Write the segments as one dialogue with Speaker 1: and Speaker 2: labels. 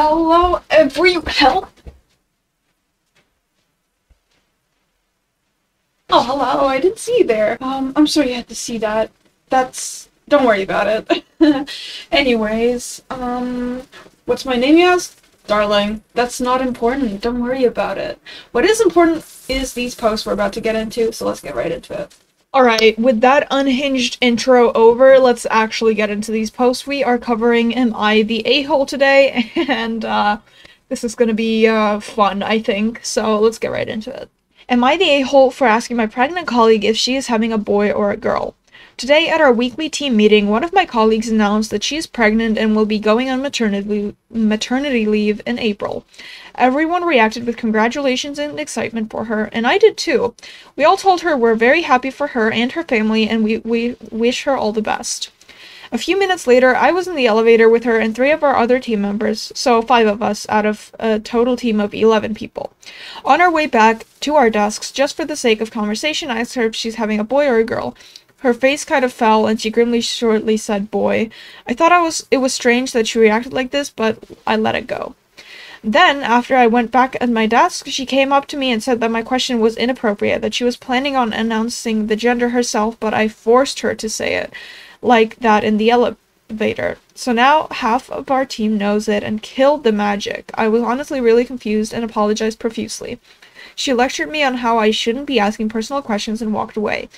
Speaker 1: Hello, help. Oh, hello, I didn't see you there. I'm sorry you had to see that. Don't worry about it. Anyways, what's my name, you asked? Darling, that's not important. Don't worry about it. What is important is these posts we're about to get into, so let's get right into it. Alright, with that unhinged intro over, let's actually get into these posts. We are covering Am I the A-hole today, and, this is gonna be, fun, I think, so let's get right into it. Am I the a-hole for asking my pregnant colleague if she is having a boy or a girl? Today at our weekly team meeting, one of my colleagues announced that she is pregnant and will be going on maternity leave in April. Everyone reacted with congratulations and excitement for her, and I did too. We all told her we're very happy for her and her family, and we wish her all the best. A few minutes later, I was in the elevator with her and 3 of our other team members, so 5 of us out of a total team of 11 people. On our way back to our desks, just for the sake of conversation, I asked her if she's having a boy or a girl. Her face kind of fell, and she grimly shortly said boy. I thought it was strange that she reacted like this, but I let it go. Then, after I went back at my desk, she came up to me and said that my question was inappropriate, that she was planning on announcing the gender herself, but I forced her to say it like that in the elevator. So now half of our team knows it and killed the magic. I was honestly really confused and apologized profusely. She lectured me on how I shouldn't be asking personal questions and walked away.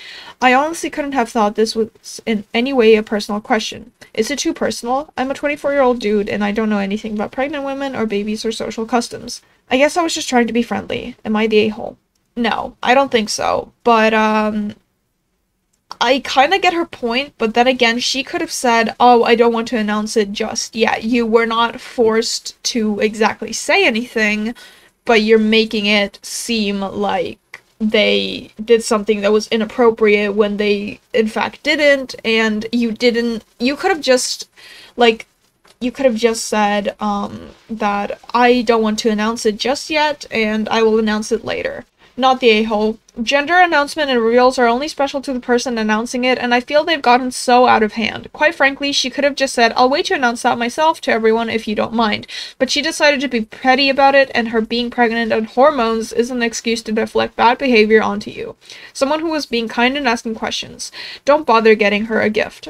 Speaker 1: I honestly couldn't have thought this was in any way a personal question. Is it too personal? I'm a 24-year-old dude and I don't know anything about pregnant women or babies or social customs. I guess I was just trying to be friendly. Am I the a-hole? No, I don't think so. But, I kind of get her point, but then again, she could have said, oh, I don't want to announce it just yet. You were not forced to exactly say anything, but you're making it seem like they did something that was inappropriate when they, in fact, didn't, and you could have just, said, that I don't want to announce it just yet, and I will announce it later. Not the a-hole. Gender announcement and reveals are only special to the person announcing it, and I feel they've gotten so out of hand. Quite frankly, she could have just said, I'll wait to announce that myself to everyone if you don't mind. But she decided to be petty about it, and her being pregnant and hormones is an excuse to deflect bad behavior onto you. Someone who was being kind and asking questions. Don't bother getting her a gift.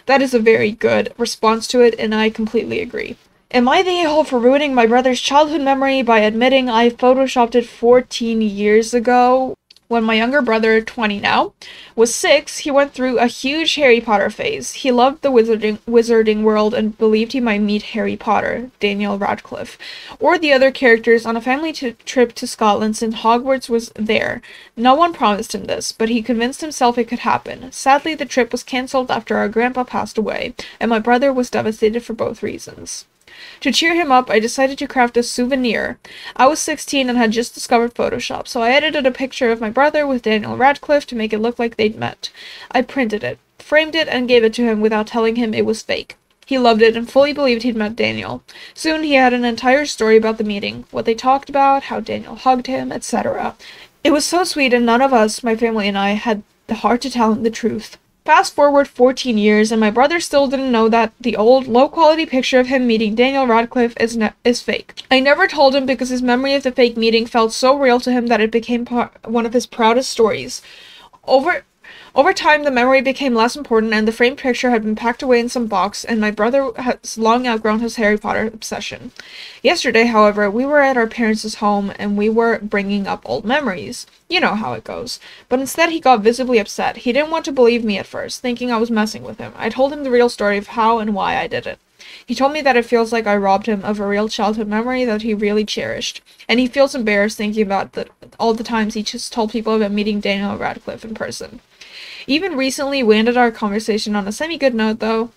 Speaker 1: That is a very good response to it, and I completely agree. Am I the a-hole for ruining my brother's childhood memory by admitting I photoshopped it 14 years ago? When my younger brother, 20 now, was 6, he went through a huge Harry Potter phase. He loved the wizarding world and believed he might meet Harry Potter, Daniel Radcliffe, or the other characters on a family trip to Scotland since Hogwarts was there. No one promised him this, but he convinced himself it could happen. Sadly, the trip was cancelled after our grandpa passed away, and my brother was devastated for both reasons. To cheer him up, I decided to craft a souvenir. I was 16 and had just discovered Photoshop, so I edited a picture of my brother with Daniel Radcliffe to make it look like they'd met. I printed it, framed it, and gave it to him without telling him it was fake. He loved it and fully believed he'd met Daniel. Soon he had an entire story about the meeting, what they talked about, how Daniel hugged him, etc. It was so sweet, and none of us, my family and I, had the heart to tell him the truth. Fast forward 14 years, and my brother still didn't know that the old, low-quality picture of him meeting Daniel Radcliffe is fake. I never told him because his memory of the fake meeting felt so real to him that it became one of his proudest stories. Over time, the memory became less important, and the framed picture had been packed away in some box, and my brother has long outgrown his Harry Potter obsession. Yesterday, however, we were at our parents' home, and we were bringing up old memories. You know how it goes. But instead, he got visibly upset. He didn't want to believe me at first, thinking I was messing with him. I told him the real story of how and why I did it. He told me that it feels like I robbed him of a real childhood memory that he really cherished, and he feels embarrassed thinking about all the times he just told people about meeting Daniel Radcliffe in person. Even recently, we ended our conversation on a semi-good note, though.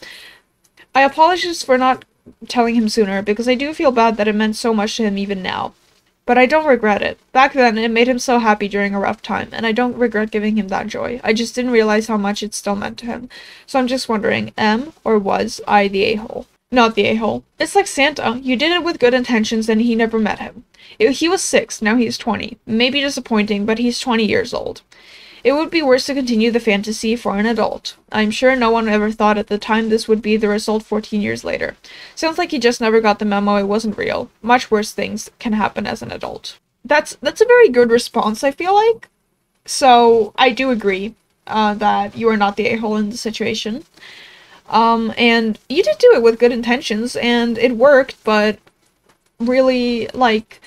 Speaker 1: I apologize for not telling him sooner, because I do feel bad that it meant so much to him even now. But I don't regret it. Back then, it made him so happy during a rough time, and I don't regret giving him that joy. I just didn't realize how much it still meant to him. So I'm just wondering, am or was I the a-hole? Not the a-hole. It's like Santa. You did it with good intentions, and he never met him. He was 6, now he's 20. Maybe disappointing, but he's 20 years old. It would be worse to continue the fantasy for an adult. I'm sure no one ever thought at the time this would be the result 14 years later. Sounds like he just never got the memo it wasn't real. Much worse things can happen as an adult. That's a very good response, I feel like. So, I do agree that you are not the a-hole in the situation. And you did do it with good intentions, and it worked, but really, like,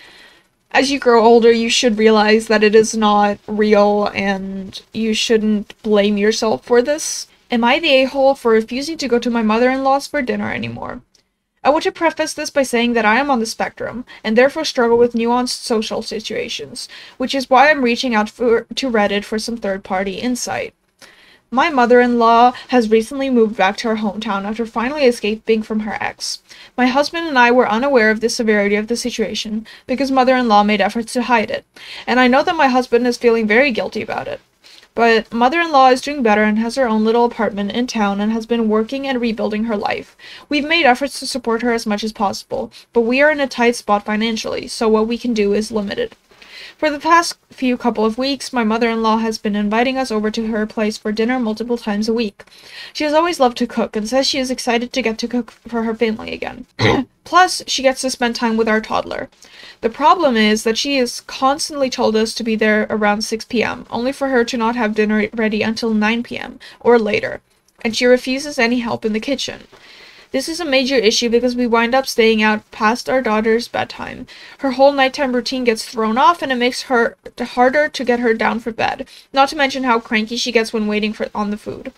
Speaker 1: as you grow older, you should realize that it is not real, and you shouldn't blame yourself for this. Am I the a-hole for refusing to go to my mother-in-law's for dinner anymore? I want to preface this by saying that I am on the spectrum, and therefore struggle with nuanced social situations, which is why I'm reaching out to Reddit for some third-party insight. My mother-in-law has recently moved back to her hometown after finally escaping from her ex. My husband and I were unaware of the severity of the situation because mother-in-law made efforts to hide it, and I know that my husband is feeling very guilty about it. But mother-in-law is doing better and has her own little apartment in town and has been working and rebuilding her life. We've made efforts to support her as much as possible, but we are in a tight spot financially, so what we can do is limited. For the past couple of weeks, my mother-in-law has been inviting us over to her place for dinner multiple times a week. She has always loved to cook and says she is excited to get to cook for her family again. Plus, she gets to spend time with our toddler. The problem is that she has constantly told us to be there around 6 p.m., only for her to not have dinner ready until 9 p.m. or later, and she refuses any help in the kitchen. This is a major issue because we wind up staying out past our daughter's bedtime. Her whole nighttime routine gets thrown off and it makes her harder to get her down for bed, not to mention how cranky she gets when waiting on the food.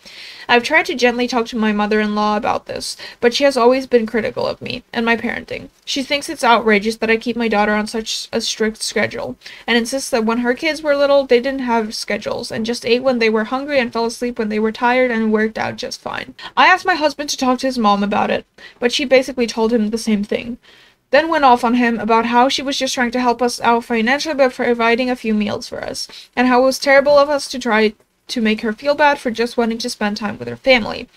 Speaker 1: I've tried to gently talk to my mother-in-law about this, but she has always been critical of me and my parenting. She thinks it's outrageous that I keep my daughter on such a strict schedule, and insists that when her kids were little, they didn't have schedules, and just ate when they were hungry and fell asleep when they were tired and worked out just fine. I asked my husband to talk to his mom about it, but she basically told him the same thing. Then went off on him about how she was just trying to help us out financially by providing a few meals for us, and how it was terrible of us to try to make her feel bad for just wanting to spend time with her family.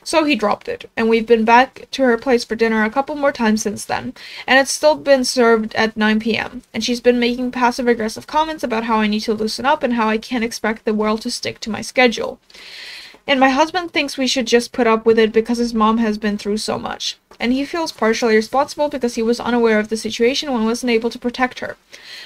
Speaker 1: So he dropped it, and we've been back to her place for dinner a couple more times since then, and it's still been served at 9 p.m., and she's been making passive-aggressive comments about how I need to loosen up and how I can't expect the world to stick to my schedule. And my husband thinks we should just put up with it because his mom has been through so much, and he feels partially responsible because he was unaware of the situation and wasn't able to protect her.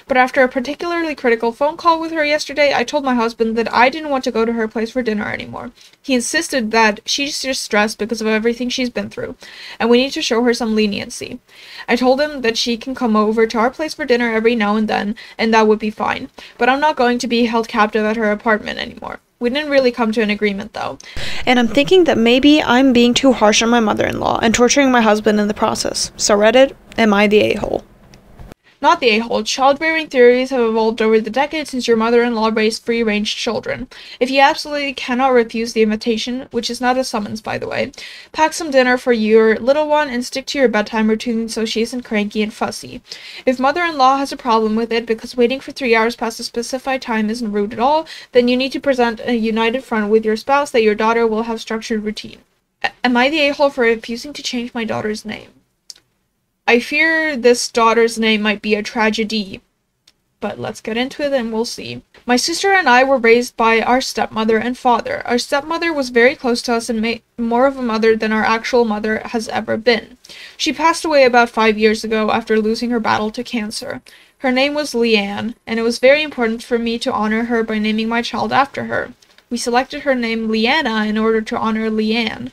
Speaker 1: But after a particularly critical phone call with her yesterday, I told my husband that I didn't want to go to her place for dinner anymore. He insisted that she's just stressed because of everything she's been through, and we need to show her some leniency. I told him that she can come over to our place for dinner every now and then, and that would be fine, but I'm not going to be held captive at her apartment anymore. We didn't really come to an agreement, though.
Speaker 2: And I'm thinking that maybe I'm being too harsh on my mother-in-law and torturing my husband in the process. So Reddit, am I the a-hole?
Speaker 1: Not the a-hole. Child-rearing theories have evolved over the decades since your mother-in-law raised free-range children. If you absolutely cannot refuse the invitation, which is not a summons, by the way, pack some dinner for your little one and stick to your bedtime routine so she isn't cranky and fussy. If mother-in-law has a problem with it because waiting for 3 hours past a specified time isn't rude at all, then you need to present a united front with your spouse that your daughter will have structured routine. Am I the a-hole for refusing to change my daughter's name? I fear this daughter's name might be a tragedy, but let's get into it and we'll see. My sister and I were raised by our stepmother and father. Our stepmother was very close to us and more of a mother than our actual mother has ever been. She passed away about 5 years ago after losing her battle to cancer. Her name was Leanne, and it was very important for me to honor her by naming my child after her. We selected her name Leanna in order to honor Leanne,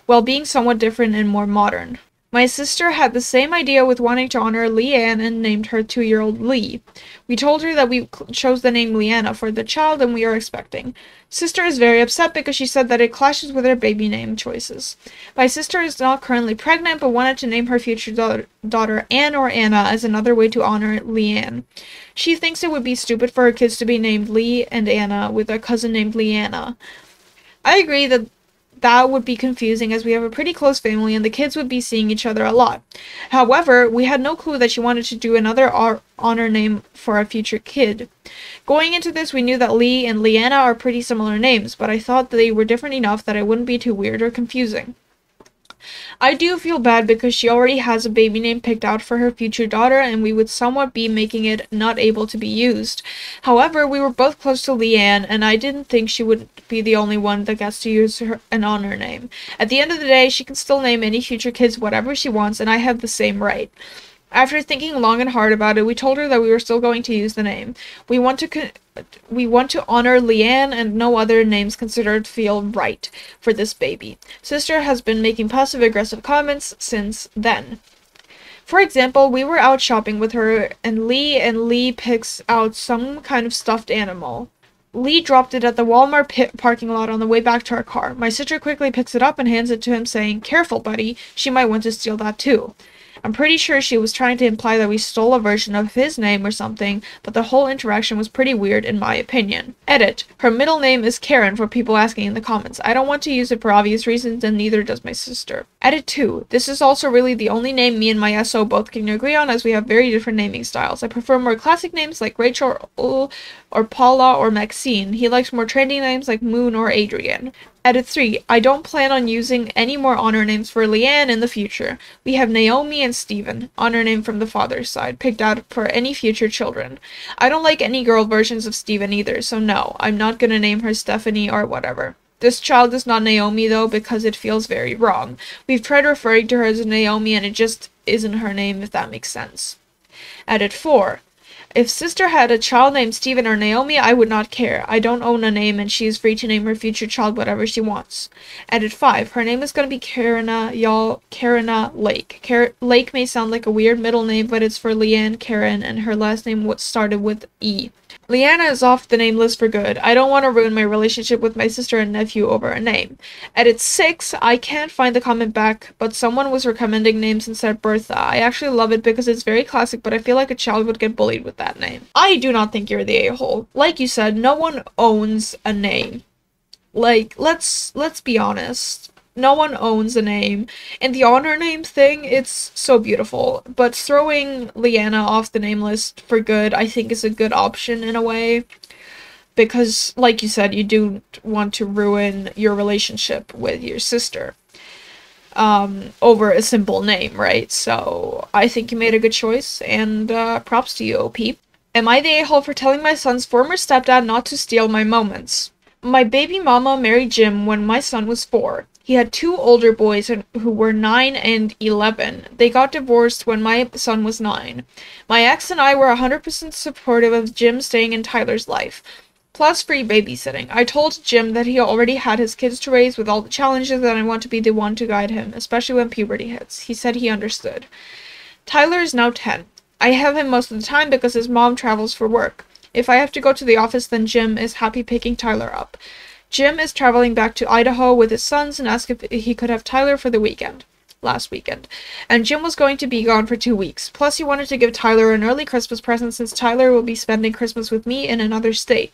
Speaker 1: while being somewhat different and more modern. My sister had the same idea with wanting to honor Leanne and named her 2-year-old Lee. We told her that we chose the name Leanna for the child and we are expecting. Sister is very upset because she said that it clashes with her baby name choices. My sister is not currently pregnant but wanted to name her future daughter Anne or Anna as another way to honor Leanne. She thinks it would be stupid for her kids to be named Lee and Anna with a cousin named Leanna. I agree that would be confusing as we have a pretty close family and the kids would be seeing each other a lot. However, we had no clue that she wanted to do another honor name for a future kid. Going into this, we knew that Lee and Leanna are pretty similar names, but I thought they were different enough that it wouldn't be too weird or confusing. I do feel bad because she already has a baby name picked out for her future daughter, and we would somewhat be making it not able to be used. However, we were both close to Leanne, and I didn't think she would be the only one that gets to use an honor name. At the end of the day, she can still name any future kids whatever she wants, and I have the same right. After thinking long and hard about it, we told her that we were still going to use the name. We want to honor Leanne, and no other names considered feel right for this baby. Sister has been making passive-aggressive comments since then. For example, we were out shopping with her, and Lee picks out some kind of stuffed animal. Lee dropped it at the Walmart parking lot on the way back to our car. My sister quickly picks it up and hands it to him, saying, "Careful, buddy, she might want to steal that too." I'm pretty sure she was trying to imply that we stole a version of his name or something, but the whole interaction was pretty weird in my opinion. Edit. Her middle name is Karen for people asking in the comments. I don't want to use it for obvious reasons, and neither does my sister. Edit 2. This is also really the only name me and my SO both can agree on, as we have very different naming styles. I prefer more classic names like Rachel or Paula or Maxine. He likes more trendy names like Moon or Adrian. Edit 3. I don't plan on using any more honor names for Leanne in the future. We have Naomi and Stephen, honor name from the father's side, picked out for any future children. I don't like any girl versions of Stephen either, so no, I'm not gonna name her Stephanie or whatever. This child is not Naomi though, because it feels very wrong. We've tried referring to her as Naomi and it just isn't her name, if that makes sense. Edit 4. If sister had a child named Stephen or Naomi, I would not care. I don't own a name and she is free to name her future child whatever she wants. Edit 5. Her name is going to be Karina, y'all. Karina Lake. Lake may sound like a weird middle name, but it's for Leanne Karen, and her last name started with E. Leanna is off the name list for good. I don't want to ruin my relationship with my sister and nephew over a name. Edit 6. I can't find the comment back, but someone was recommending names instead Bertha. I actually love it because it's very classic, but I feel like a child would get bullied with that name. I do not think you're the a-hole. Like you said, no one owns a name. Like, let's be honest. No one owns a name. And the honor name thing, it's so beautiful. But throwing Leanna off the name list for good, I think is a good option in a way. Because, like you said, you do want to ruin your relationship with your sister. Over a simple name, right? So, I think you made a good choice, and props to you, OP. Am I the a-hole for telling my son's former stepdad not to steal my moments? My baby mama married Jim when my son was 4. He had 2 older boys who were 9 and 11. They got divorced when my son was 9. My ex and I were 100% supportive of Jim staying in Tyler's life. Plus free babysitting. I told Jim that he already had his kids to raise with all the challenges, and I want to be the one to guide him, especially when puberty hits. He said he understood. Tyler is now 10. I have him most of the time because his mom travels for work. If I have to go to the office, then Jim is happy picking Tyler up. Jim is traveling back to Idaho with his sons and asked if he could have Tyler for the weekend. Last weekend. And Jim was going to be gone for 2 weeks. Plus he wanted to give Tyler an early Christmas present since Tyler will be spending Christmas with me in another state.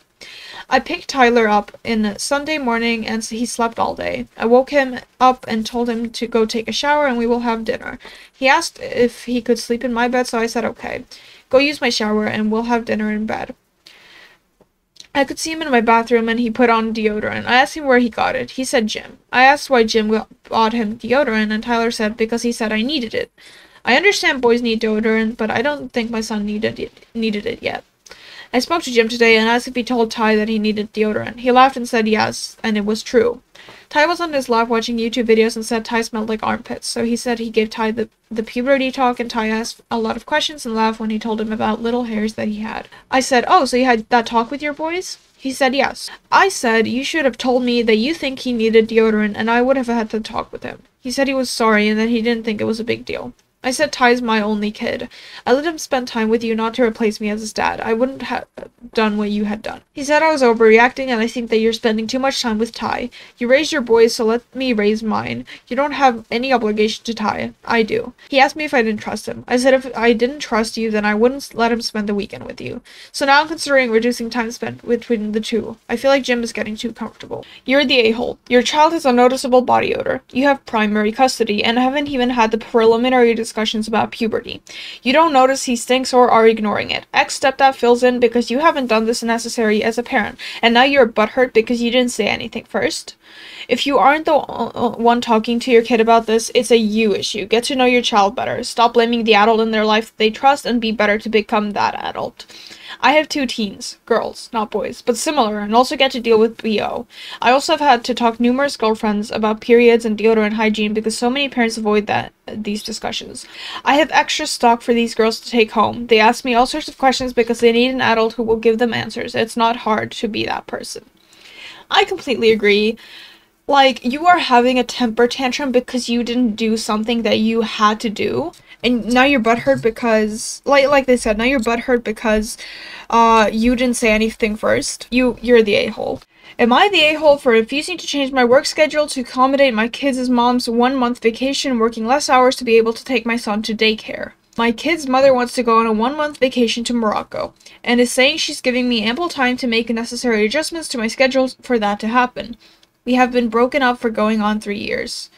Speaker 1: I picked Tyler up in Sunday morning and he slept all day. I woke him up and told him to go take a shower and we will have dinner. He asked if he could sleep in my bed, so I said okay. Go use my shower and we'll have dinner in bed. I could see him in my bathroom and he put on deodorant. I asked him where he got it. He said Jim. I asked why Jim bought him deodorant and Tyler said because he said I needed it. I understand boys need deodorant, but I don't think my son needed it yet. I spoke to Jim today and asked if he told Ty that he needed deodorant. He laughed and said yes, and it was true. Ty was on his lap watching YouTube videos and said Ty smelled like armpits, so he said he gave Ty the puberty talk, and Ty asked a lot of questions and laughed when he told him about little hairs that he had. I said, oh, so you had that talk with your boys? He said yes. I said, you should have told me that you think he needed deodorant, and I would have had to talk with him. He said he was sorry and that he didn't think it was a big deal. I said Ty's my only kid. I let him spend time with you, not to replace me as his dad. I wouldn't have done what you had done. He said I was overreacting and I think that you're spending too much time with Ty. You raised your boys, so let me raise mine. You don't have any obligation to Ty. I do. He asked me if I didn't trust him. I said if I didn't trust you, then I wouldn't let him spend the weekend with you. So now I'm considering reducing time spent between the two. I feel like Jim is getting too comfortable. You're the a-hole. Your child has a noticeable body odor. You have primary custody and haven't even had the preliminary discussion discussions about puberty. You don't notice he stinks or are ignoring it. Ex-stepdad fills in because you haven't done this necessary as a parent, and now you're butthurt because you didn't say anything first. If you aren't the one talking to your kid about this, it's a you issue. Get to know your child better. Stop blaming the adult in their life that they trust and be better to become that adult. I have 2 teens, girls, not boys, but similar, and also get to deal with BO. I also have had to talk numerous girlfriends about periods and deodorant hygiene because so many parents avoid these discussions. I have extra stock for these girls to take home. They ask me all sorts of questions because they need an adult who will give them answers. It's not hard to be that person. I completely agree. Like, you are having a temper tantrum because you didn't do something that you had to do. And now you're butthurt because, like they said, now you're butthurt because, you didn't say anything first. You're the a-hole. Am I the a-hole for refusing to change my work schedule to accommodate my kids' mom's 1-month vacation, working less hours to be able to take my son to daycare? My kid's mother wants to go on a 1-month vacation to Morocco, and is saying she's giving me ample time to make necessary adjustments to my schedule for that to happen. We have been broken up for going on 3 years.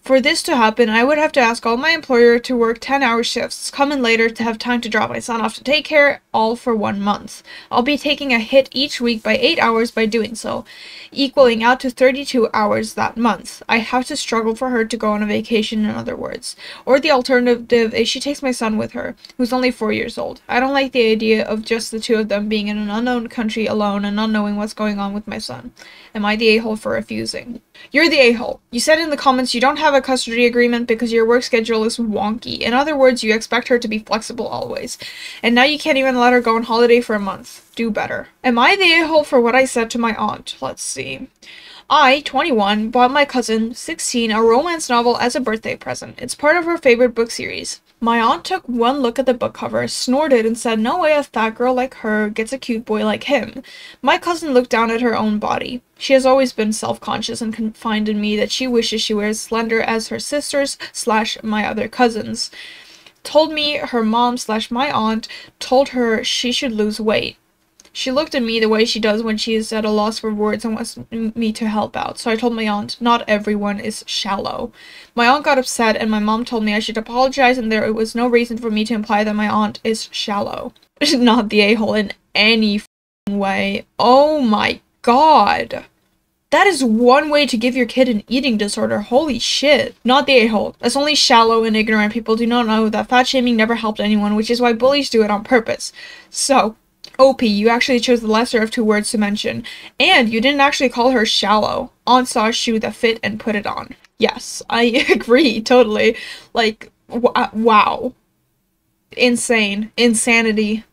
Speaker 1: For this to happen, I would have to ask all my employer to work 10-hour shifts, come in later to have time to drop my son off to daycare, all for 1 month. I'll be taking a hit each week by 8 hours by doing so, equaling out to 32 hours that month. I have to struggle for her to go on a vacation, in other words. Or the alternative is she takes my son with her, who's only 4 years old. I don't like the idea of just the 2 of them being in an unknown country alone and not knowing what's going on with my son. Am I the a-hole for refusing? You're the a-hole. You said in the comments you don't have a custody agreement because your work schedule is wonky. In other words, you expect her to be flexible always. And now you can't even let her go on holiday for a month. Do better. Am I the a-hole for what I said to my aunt? Let's see. I, 21, bought my cousin, 16, a romance novel as a birthday present. It's part of her favorite book series. My aunt took one look at the book cover, snorted, and said, "No way a fat girl like her gets a cute boy like him." My cousin looked down at her own body. She has always been self-conscious and confided in me that she wishes she were as slender as her sisters / my other cousins. Told me her mom / my aunt told her she should lose weight. She looked at me the way she does when she is at a loss for words and wants me to help out. So I told my aunt, not everyone is shallow. My aunt got upset and my mom told me I should apologize and there was no reason for me to imply that my aunt is shallow. Not the a-hole in any way. Oh my god. That is one way to give your kid an eating disorder. Holy shit. Not the a-hole. As only shallow and ignorant people do not know that fat shaming never helped anyone, which is why bullies do it on purpose. So, OP, you actually chose the lesser of 2 words to mention. And you didn't actually call her shallow. Aunt saw a shoe that fit and put it on. Yes, I agree, totally. Like, wow. Insane. Insanity.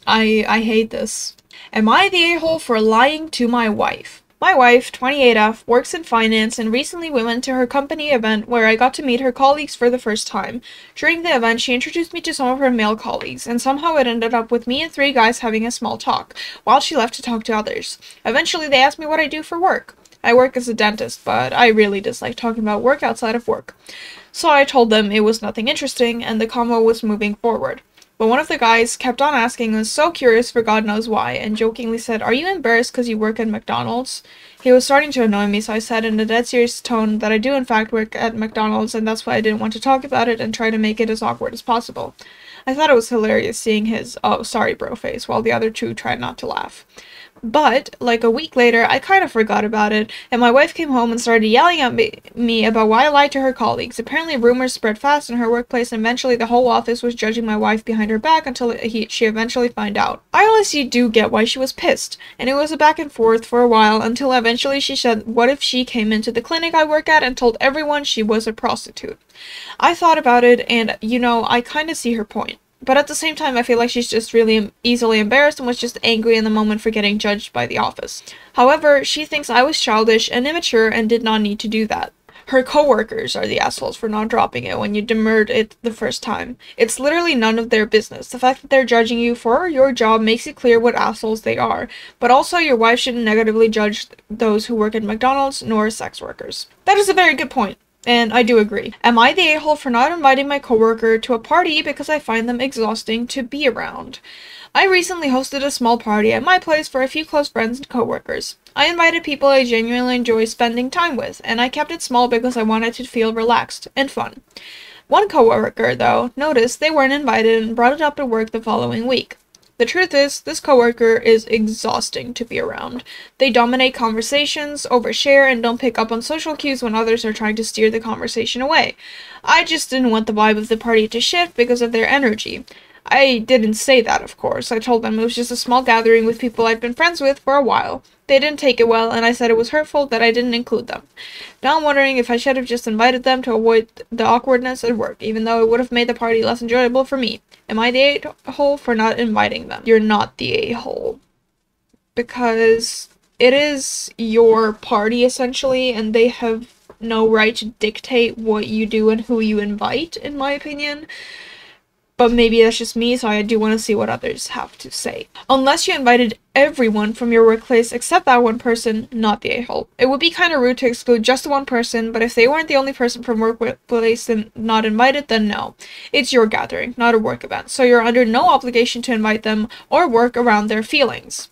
Speaker 1: I hate this. Am I the a-hole for lying to my wife? My wife, 28F, works in finance and recently we went to her company event where I got to meet her colleagues for the first time. During the event, she introduced me to some of her male colleagues, and somehow it ended up with me and 3 guys having a small talk, while she left to talk to others. Eventually, they asked me what I do for work. I work as a dentist, but I really dislike talking about work outside of work. So I told them it was nothing interesting, and the convo was moving forward. But one of the guys kept on asking and was so curious for God knows why, and jokingly said, "Are you embarrassed because you work at McDonald's?" He was starting to annoy me, so I said in a dead serious tone that I do in fact work at McDonald's, and that's why I didn't want to talk about it and try to make it as awkward as possible. I thought it was hilarious seeing his, "oh, sorry bro" face, while the other 2 tried not to laugh. But, like a week later, I kind of forgot about it, and my wife came home and started yelling at me about why I lied to her colleagues. Apparently, rumors spread fast in her workplace, and eventually the whole office was judging my wife behind her back until she eventually found out. I honestly do get why she was pissed, and it was a back and forth for a while until eventually she said, what if she came into the clinic I work at and told everyone she was a prostitute? I thought about it, and, you know, I kind of see her point. But at the same time, I feel like she's just really easily embarrassed and was just angry in the moment for getting judged by the office. However, she thinks I was childish and immature and did not need to do that. Her coworkers are the assholes for not dropping it when you demurred it the first time. It's literally none of their business. The fact that they're judging you for your job makes it clear what assholes they are. But also, your wife shouldn't negatively judge those who work at McDonald's nor sex workers. That is a very good point. And I do agree. Am I the a-hole for not inviting my coworker to a party because I find them exhausting to be around? I recently hosted a small party at my place for a few close friends and coworkers. I invited people I genuinely enjoy spending time with, and I kept it small because I wanted it to feel relaxed and fun. One coworker, though, noticed they weren't invited and brought it up at work the following week. The truth is, this coworker is exhausting to be around. They dominate conversations, overshare, and don't pick up on social cues when others are trying to steer the conversation away. I just didn't want the vibe of the party to shift because of their energy. I didn't say that, of course. I told them it was just a small gathering with people I'd been friends with for a while. They didn't take it well, and I said it was hurtful that I didn't include them. Now I'm wondering if I should have just invited them to avoid the awkwardness at work, even though it would have made the party less enjoyable for me. Am I the a-hole for not inviting them? You're not the a-hole. Because it is your party, essentially, and they have no right to dictate what you do and who you invite, in my opinion. But maybe that's just me, so I do want to see what others have to say. Unless you invited everyone from your workplace except that one person, not the a-hole. It would be kind of rude to exclude just the one person, but if they weren't the only person from workplace and not invited, then no. It's your gathering, not a work event, so you're under no obligation to invite them or work around their feelings.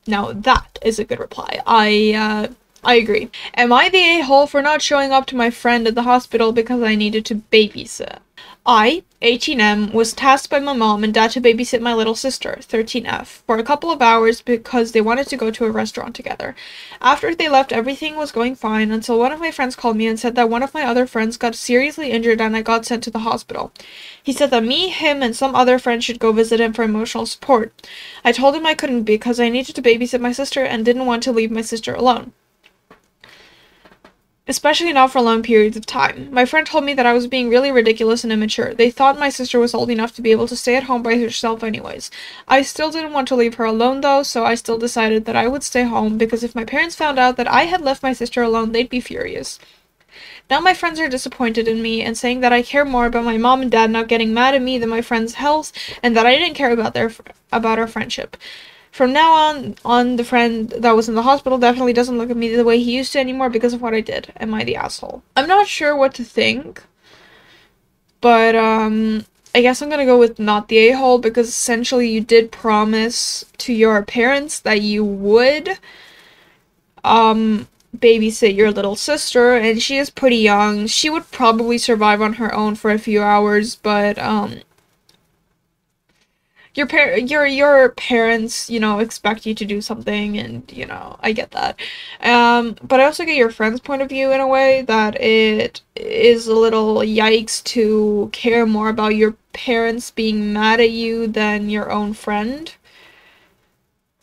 Speaker 1: Now that is a good reply. I agree. Am I the a-hole for not showing up to my friend at the hospital because I needed to babysit? I, 18M, was tasked by my mom and dad to babysit my little sister, 13F, for a couple of hours because they wanted to go to a restaurant together. After they left, everything was going fine until one of my friends called me and said that one of my other friends got seriously injured and I got sent to the hospital. He said that me, him, and some other friends should go visit him for emotional support. I told him I couldn't because I needed to babysit my sister and didn't want to leave my sister alone. Especially not for long periods of time. My friend told me that I was being really ridiculous and immature. They thought my sister was old enough to be able to stay at home by herself anyways. I still didn't want to leave her alone though, so I still decided that I would stay home because if my parents found out that I had left my sister alone, they'd be furious. Now my friends are disappointed in me and saying that I care more about my mom and dad not getting mad at me than my friend's health and that I didn't care about our friendship. From now on, the friend that was in the hospital definitely doesn't look at me the way he used to anymore because of what I did. Am I the asshole? I'm not sure what to think, but I guess I'm gonna go with not the a-hole because essentially you did promise to your parents that you would babysit your little sister, and she is pretty young. She would probably survive on her own for a few hours, but your parents, you know, expect you to do something, and, you know, I get that. But I also get your friend's point of view in a way that it is a little yikes to care more about your parents being mad at you than your own friend.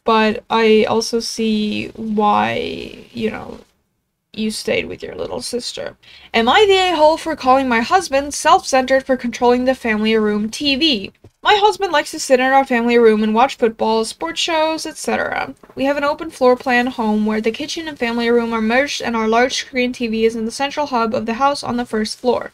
Speaker 1: But I also see why, you know, you stayed with your little sister. Am I the a-hole for calling my husband self-centered for controlling the family room TV? My husband likes to sit in our family room and watch football, sports shows, etc. We have an open floor plan home where the kitchen and family room are merged and our large screen TV is in the central hub of the house on the first floor.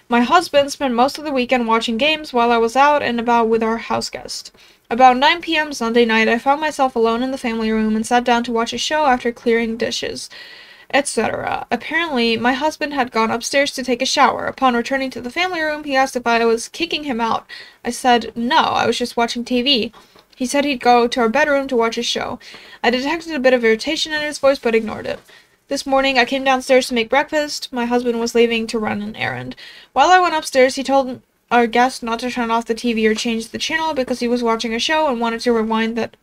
Speaker 1: My husband spent most of the weekend watching games while I was out and about with our house guest. About 9 p.m. Sunday night, I found myself alone in the family room and sat down to watch a show after clearing dishes, etc. Apparently, my husband had gone upstairs to take a shower. Upon returning to the family room, he asked if I was kicking him out. I said, no, I was just watching TV. He said he'd go to our bedroom to watch a show. I detected a bit of irritation in his voice, but ignored it. This morning, I came downstairs to make breakfast. My husband was leaving to run an errand. While I went upstairs, he told our guest not to turn off the TV or change the channel because he was watching a show and wanted to rewind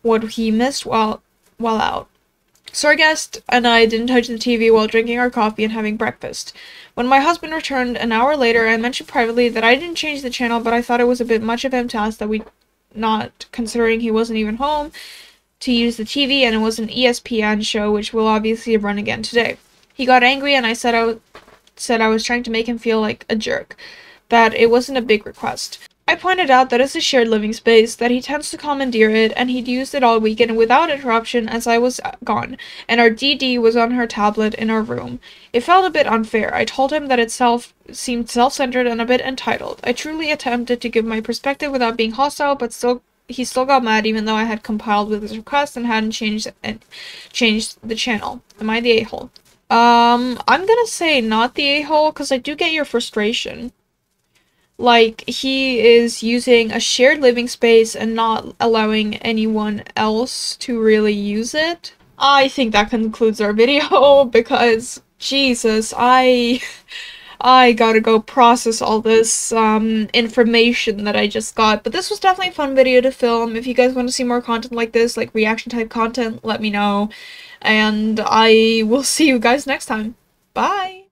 Speaker 1: what he missed while out. So our guest and I didn't touch the TV while drinking our coffee and having breakfast. When my husband returned an hour later, I mentioned privately that I didn't change the channel, but I thought it was a bit much of him to ask that we not, considering he wasn't even home, to use the TV, and it was an ESPN show, which will obviously run again today. He got angry, and I said I was trying to make him feel like a jerk, that it wasn't a big request. I pointed out that it's a shared living space, that he tends to commandeer it, and he'd used it all weekend without interruption as I was gone, and our DD was on her tablet in our room. It felt a bit unfair. I told him that it seemed self-centered and a bit entitled. I truly attempted to give my perspective without being hostile, but he still got mad even though I had complied with his request and hadn't changed the channel. Am I the a-hole? I'm gonna say not the a-hole, because I do get your frustration. Like, he is using a shared living space and not allowing anyone else to really use it. I think that concludes our video, because, Jesus, I I gotta go process all this information that I just got. But this was definitely a fun video to film. If you guys want to see more content like this, like reaction type content, let me know. And I will see you guys next time. Bye!